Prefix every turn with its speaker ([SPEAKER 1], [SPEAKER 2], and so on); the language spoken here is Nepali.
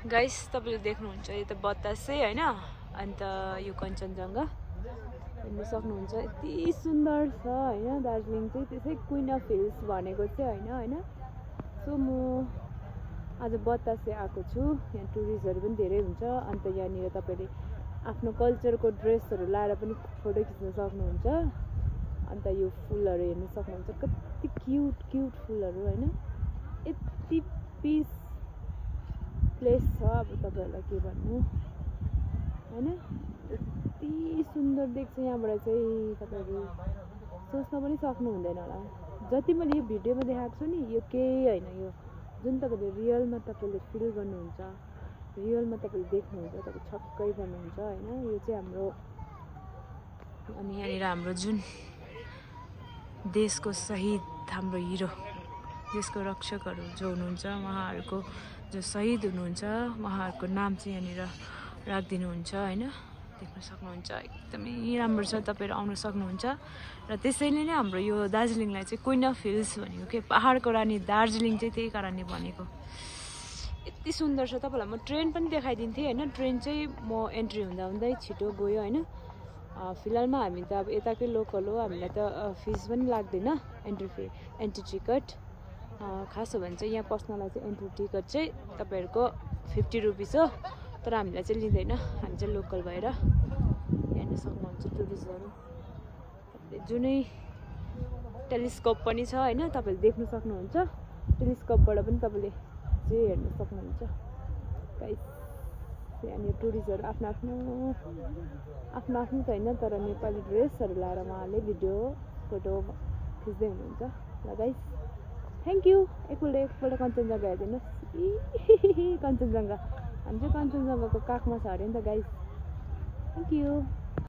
[SPEAKER 1] गाइस तपाईले देख्नुहुन्छ यो त बतासे हैन अन्त यो कञ्चनजंघा हेर्न सक्नुहुन्छ यति सुन्दर छ हैन दार्जिलिङ चाहिँ त्यसै क्वीन अफ हिल्स भनेको चाहिँ हैन सो म आज बतासे आएको छु यहाँ टुरिस्टहरु पनि धेरै हुन्छ अन्त यहाँनिर तपाईले आफ्नो कल्चरको ड्रेसहरु लाएर पनि फोटो खिच्न सक्नुहुन्छ अन्त यो फुलहरु हेर्न सक्नुहुन्छ कति क्यूट क्यूट फुलहरु हैन यति पीस प्लेस छ अब तपाईहरुलाई के भन्नु हैन यति सुन्दर देख्छ यहाँबाट चाहिँ तपाईहरु सोच्न पनि सक्नु हुँदैन होला जति मैले यो भिडियोमा देखाएको छु नि यो केही हैन यो जुन तपाईले रियलमा तपाईले फिल गर्नुहुन्छ रियलमा तपाईले देख्नुहुन्छ तपाई छक्कै पर्नुहुन्छ हैन यो चाहिँ हाम्रो अनि यहाँनिर हाम्रो जुन देशको शहीद हाम्रो हिरो देशको रक्षकहरु जो हुनुहुन्छ उहाँहरुको जो शहीद हुनुहुन्छ उहाँहरुको नाम चाहिँ यहाँनिर राखिदिनुहुन्छ हैन देख्न सक्नुहुन्छ एकदमै राम्रो छ तपाईहरु आउन सक्नुहुन्छ र त्यसैले नै हाम्रो यो दार्जिलिङलाई चाहिँ क्वीन अफ हिल्स भनेको के पहाडको रानी दार्जिलिङ चाहिँ त्यही कारणले भनेको यति सुन्दर छ तपाईलाई म ट्रेन पनि देखाइदिन्थे हैन ट्रेन चाहिँ म एन्ट्री हुँदा हुँदै छिटो गयो हैन फिलहालमा हामी त अब यताकै लोकल हो हामीलाई त फिस पनि लाग्दैन एन्ट्री टिकट खास हो भने चाहिँ यहाँ पस्नलाई चाहिँ एन्ट्री टिकट चाहिँ तपाईहरुको 50 रुपैयाँ हो तर हामीलाई चाहिँ लिँदैन हामी चाहिँ लोकल भएर हेर्न सक्नुहुन्छ टुरिस्टहरु जुनै टेलिस्कोप पनि छ हैन तपाईले देख्न सक्नुहुन्छ टेलिस्कोपबाट पनि तपाईले चाहिँ हेर्न सक्नुहुन्छ गाइस यहाँनिर टुरिस्टहरु आफ्नो आफ्नो त हैन तर नेपाली ड्रेसहरु लाएर उहाँले भिडियो फोटो खिच्दै हुनुहुन्छ ल गाइस थ्यांक यू एकपल्ट कञ्चनजंघा हेर्दिनुस् कञ्चनजंघा हामी चाहिँ कञ्चनजंघाको काखमा छ अरे नि त गाइस थ्यांक यू